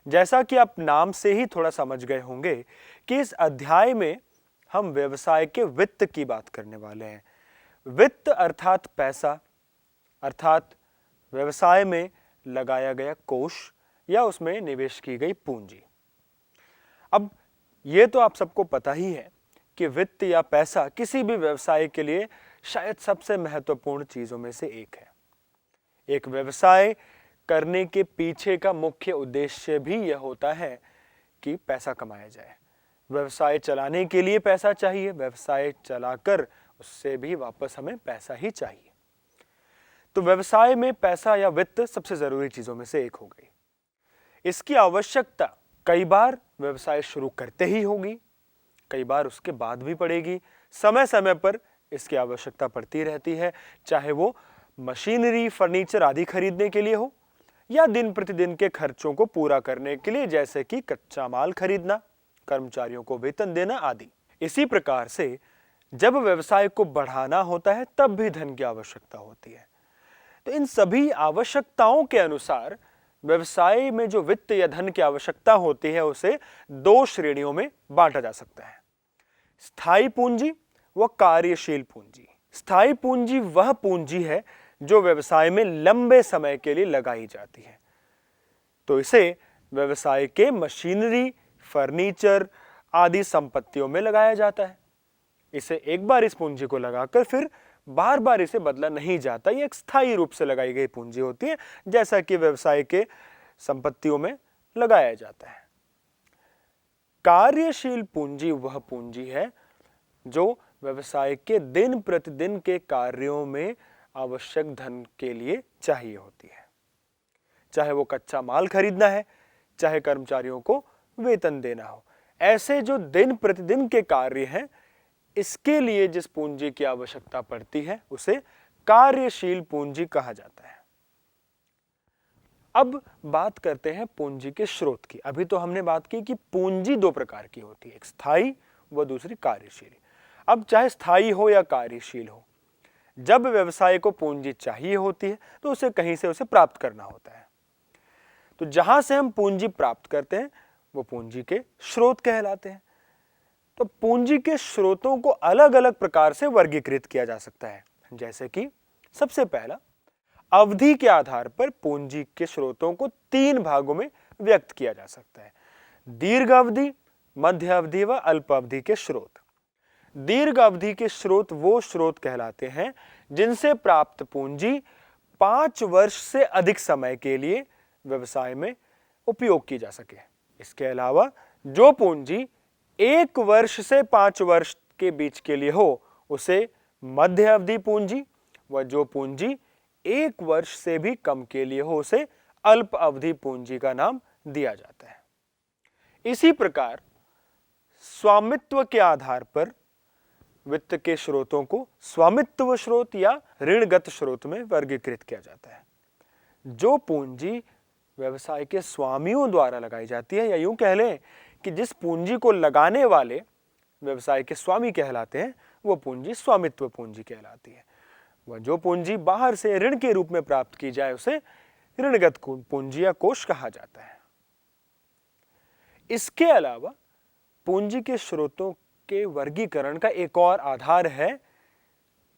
जैसा कि आप नाम से ही थोड़ा समझ गए होंगे कि इस अध्याय में हम व्यवसाय के वित्त की बात करने वाले हैं। वित्त अर्थात पैसा, अर्थात व्यवसाय में लगाया गया कोष या उसमें निवेश की गई पूंजी। अब ये तो आप सबको पता ही है कि वित्त या पैसा किसी भी व्यवसाय के लिए शायद सबसे महत्वपूर्ण चीजों में से एक है। एक व्यवसाय करने के पीछे का मुख्य उद्देश्य भी यह होता है कि पैसा कमाया जाए। व्यवसाय चलाने के लिए पैसा चाहिए, व्यवसाय चलाकर उससे भी वापस हमें पैसा ही चाहिए। तो व्यवसाय में पैसा या वित्त सबसे जरूरी चीजों में से एक हो गई। इसकी आवश्यकता कई बार व्यवसाय शुरू करते ही होगी, कई बार उसके बाद भी पड़ेगी। समय समय पर इसकी आवश्यकता पड़ती रहती है, चाहे वो मशीनरी, फर्नीचर आदि खरीदने के लिए हो या दिन प्रतिदिन के खर्चों को पूरा करने के लिए, जैसे कि कच्चा माल खरीदना, कर्मचारियों को वेतन देना आदि। इसी प्रकार से जब व्यवसाय को बढ़ाना होता है तब भी धन की आवश्यकता होती है। तो इन सभी आवश्यकताओं के अनुसार व्यवसाय में जो वित्त या धन की आवश्यकता होती है उसे दो श्रेणियों में बांटा जा सकता है, स्थायी पूंजी व कार्यशील पूंजी। स्थायी पूंजी वह पूंजी है जो व्यवसाय में लंबे समय के लिए लगाई जाती है। तो इसे व्यवसाय के मशीनरी, फर्नीचर आदि संपत्तियों में लगाया जाता है। इसे एक बार इस पूंजी को लगाकर फिर बार बार इसे बदला नहीं जाता। यह एक स्थायी रूप से लगाई गई पूंजी होती है, जैसा कि व्यवसाय के संपत्तियों में लगाया जाता है। कार्यशील पूंजी वह पूंजी है जो व्यवसाय के दिन प्रतिदिन के कार्यों में आवश्यक धन के लिए चाहिए होती है, चाहे वो कच्चा माल खरीदना है, चाहे कर्मचारियों को वेतन देना हो। ऐसे जो दिन प्रतिदिन के कार्य हैं, इसके लिए जिस पूंजी की आवश्यकता पड़ती है उसे कार्यशील पूंजी कहा जाता है। अब बात करते हैं पूंजी के स्रोत की। अभी तो हमने बात की कि पूंजी दो प्रकार की होती है, एक स्थायी व दूसरी कार्यशील। अब चाहे स्थायी हो या कार्यशील हो, जब व्यवसाय को पूंजी चाहिए होती है तो उसे कहीं से उसे प्राप्त करना होता है। तो जहां से हम पूंजी प्राप्त करते हैं वो पूंजी के स्रोत कहलाते हैं। तो पूंजी के स्रोतों को अलग अलग प्रकार से वर्गीकृत किया जा सकता है, जैसे कि सबसे पहला, अवधि के आधार पर पूंजी के स्रोतों को तीन भागों में व्यक्त किया जा सकता है, दीर्घ अवधि, मध्य अवधि व अल्प अवधि के स्रोत। दीर्घ अवधि के स्रोत वो स्रोत कहलाते हैं जिनसे प्राप्त पूंजी 5 वर्ष से अधिक समय के लिए व्यवसाय में उपयोग की जा सके। इसके अलावा जो पूंजी 1 वर्ष से 5 वर्ष के बीच के लिए हो उसे मध्य अवधि पूंजी, व जो पूंजी 1 वर्ष से भी कम के लिए हो उसे अल्प अवधि पूंजी का नाम दिया जाता है। इसी प्रकार स्वामित्व के आधार पर वित्त के स्रोतों को स्वामित्व स्रोत या ऋणगत स्रोत में वर्गीकृत किया जाता है। जो पूंजी व्यवसाय के स्वामियों द्वारा लगाई जाती है, या यूं कह लें कि जिस पूंजी को लगाने वाले व्यवसाय के स्वामी कहलाते हैं, वो पूंजी स्वामित्व पूंजी कहलाती है। वह जो पूंजी बाहर से ऋण के रूप में प्राप्त की जाए उसे ऋणगत पूंजी या कोष कहा जाता है। इसके अलावा पूंजी के स्रोतों के वर्गीकरण का एक और आधार है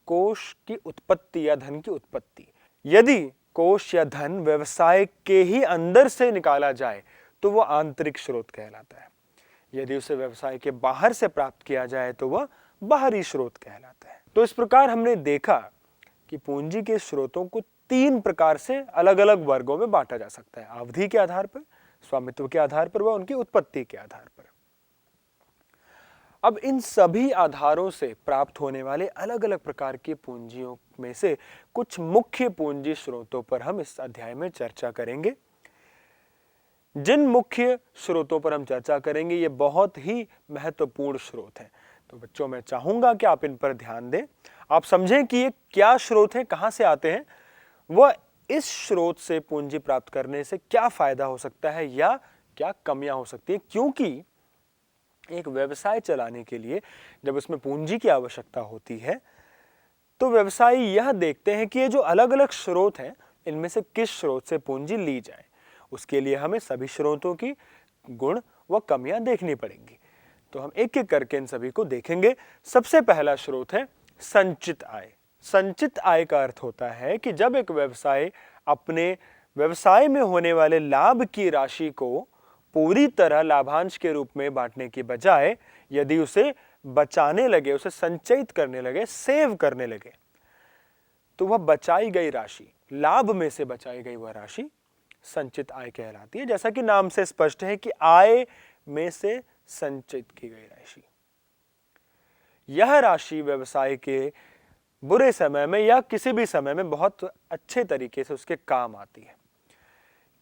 कोष की उत्पत्ति या धन की उत्पत्ति। यदि कोष या धन व्यवसाय के ही अंदर से निकाला जाए तो वह आंतरिक स्रोत कहलाता है। यदि उसे व्यवसाय के बाहर से प्राप्त किया जाए तो वह बाहरी स्रोत कहलाता है। तो इस प्रकार हमने देखा कि पूंजी के स्रोतों को 3 प्रकार से अलग अलग वर्गों में बांटा जा सकता है, अवधि के आधार पर, स्वामित्व के आधार पर व उनकी उत्पत्ति के आधार पर। अब इन सभी आधारों से प्राप्त होने वाले अलग अलग प्रकार की पूंजियों में से कुछ मुख्य पूंजी स्रोतों पर हम इस अध्याय में चर्चा करेंगे। जिन मुख्य स्रोतों पर हम चर्चा करेंगे ये बहुत ही महत्वपूर्ण स्रोत हैं। तो बच्चों, मैं चाहूंगा कि आप इन पर ध्यान दें, आप समझें कि ये क्या स्रोत हैं, कहां से आते हैं, वह इस स्रोत से पूंजी प्राप्त करने से क्या फायदा हो सकता है या क्या कमियां हो सकती है। क्योंकि एक व्यवसाय चलाने के लिए जब उसमें पूंजी की आवश्यकता होती है तो व्यवसायी यह देखते हैं कि ये जो अलग अलग स्रोत हैं इनमें से किस स्रोत से पूंजी ली जाए। उसके लिए हमें सभी स्रोतों की गुण व कमियां देखनी पड़ेंगी। तो हम एक एक करके इन सभी को देखेंगे। सबसे पहला स्रोत है संचित आय। संचित आय का अर्थ होता है कि जब एक व्यवसाय अपने व्यवसाय में होने वाले लाभ की राशि को पूरी तरह लाभांश के रूप में बांटने की बजाय यदि उसे बचाने लगे, उसे संचयित करने लगे, सेव करने लगे, तो वह बचाई गई राशि, लाभ में से बचाई गई वह राशि संचित आय कहलाती है। जैसा कि नाम से स्पष्ट है कि आय में से संचित की गई राशि, यह राशि व्यवसाय के बुरे समय में या किसी भी समय में बहुत अच्छे तरीके से उसके काम आती है।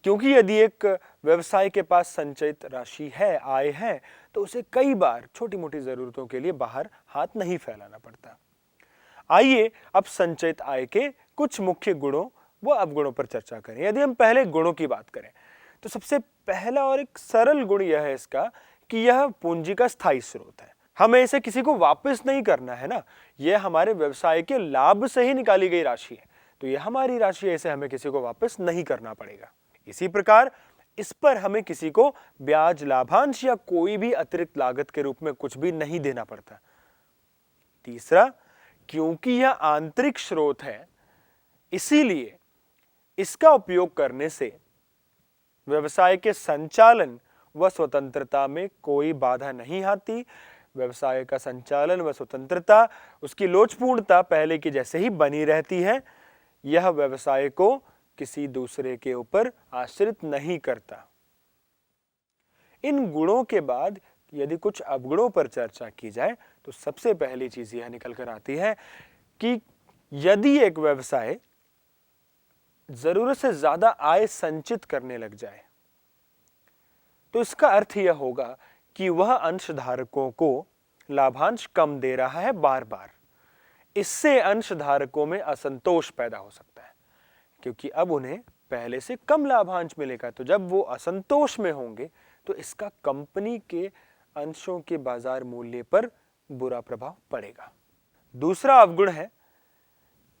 क्योंकि यदि एक व्यवसाय के पास संचित राशि है, आय है, तो उसे कई बार छोटी मोटी जरूरतों के लिए बाहर हाथ नहीं फैलाना पड़ता। आइए अब संचित आय के कुछ मुख्य गुणों व अवगुणों पर चर्चा करें। यदि हम पहले गुणों की बात करें तो सबसे पहला और एक सरल गुण यह है इसका कि यह पूंजी का स्थायी स्रोत है। हमें इसे किसी को वापस नहीं करना है ना, यह हमारे व्यवसाय के लाभ से ही निकाली गई राशि है, तो यह हमारी राशि है, इसे हमें किसी को वापस नहीं करना पड़ेगा। इसी प्रकार इस पर हमें किसी को ब्याज, लाभांश या कोई भी अतिरिक्त लागत के रूप में कुछ भी नहीं देना पड़ता। तीसरा, क्योंकि यह आंतरिक स्रोत है, इसीलिए इसका उपयोग करने से व्यवसाय के संचालन व स्वतंत्रता में कोई बाधा नहीं आती। व्यवसाय का संचालन व स्वतंत्रता, उसकी लोचपूर्णता पहले की जैसे ही बनी रहती है। यह व्यवसाय को किसी दूसरे के ऊपर आश्रित नहीं करता। इन गुणों के बाद यदि कुछ अवगुणों पर चर्चा की जाए तो सबसे पहली चीज यह निकल कर आती है कि यदि एक व्यवसाय जरूरत से ज्यादा आय संचित करने लग जाए तो इसका अर्थ यह होगा कि वह अंशधारकों को लाभांश कम दे रहा है बार बार। इससे अंशधारकों में असंतोष पैदा हो सकता है, क्योंकि अब उन्हें पहले से कम लाभांश मिलेगा। तो जब वो असंतोष में होंगे तो इसका कंपनी के अंशों के बाजार मूल्य पर बुरा प्रभाव पड़ेगा। दूसरा अवगुण है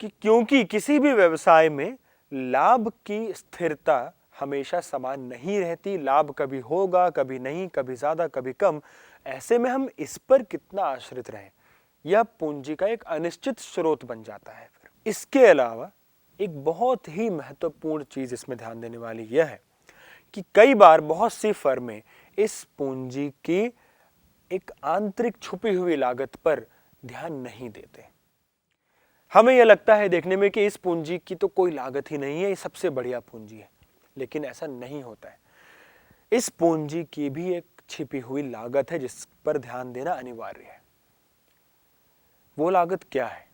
कि क्योंकि किसी भी व्यवसाय में लाभ की स्थिरता हमेशा समान नहीं रहती, लाभ कभी होगा, कभी नहीं, कभी ज्यादा, कभी कम, ऐसे में हम इस पर कितना आश्रित रहें, यह पूंजी का एक अनिश्चित स्रोत बन जाता है। फिर इसके अलावा एक बहुत ही महत्वपूर्ण चीज इसमें ध्यान देने वाली यह है कि कई बार बहुत सी फर्में इस पूंजी की एक आंतरिक छुपी हुई लागत पर ध्यान नहीं देते। हमें यह लगता है देखने में कि इस पूंजी की तो कोई लागत ही नहीं है, ये सबसे बढ़िया पूंजी है, लेकिन ऐसा नहीं होता है। इस पूंजी की भी एक छिपी हुई लागत है जिस पर ध्यान देना अनिवार्य है। वो लागत क्या है?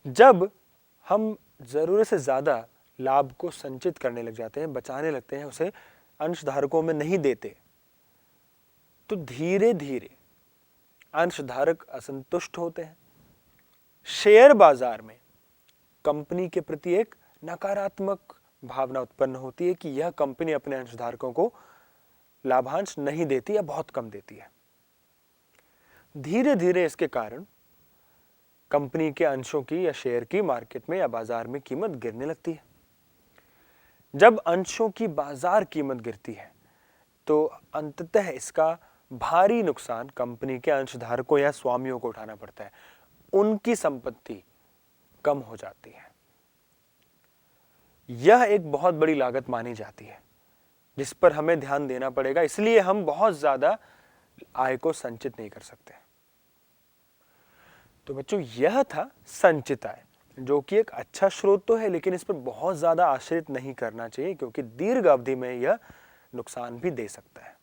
जब हम जरूरत से ज्यादा लाभ को संचित करने लग जाते हैं, बचाने लगते हैं, उसे अंशधारकों में नहीं देते, तो धीरे धीरे अंशधारक असंतुष्ट होते हैं। शेयर बाजार में कंपनी के प्रति एक नकारात्मक भावना उत्पन्न होती है कि यह कंपनी अपने अंशधारकों को लाभांश नहीं देती या बहुत कम देती है। धीरे धीरे इसके कारण कंपनी के अंशों की या शेयर की मार्केट में या बाजार में कीमत गिरने लगती है। जब अंशों की बाजार कीमत गिरती है तो अंततः इसका भारी नुकसान कंपनी के अंशधारकों या स्वामियों को उठाना पड़ता है। उनकी संपत्ति कम हो जाती है। यह एक बहुत बड़ी लागत मानी जाती है जिस पर हमें ध्यान देना पड़ेगा, इसलिए हम बहुत ज्यादा आय को संचित नहीं कर सकते। तो बच्चों, यह था संचित आय, जो कि एक अच्छा स्रोत तो है, लेकिन इस पर बहुत ज्यादा आश्रित नहीं करना चाहिए, क्योंकि दीर्घ अवधि में यह नुकसान भी दे सकता है।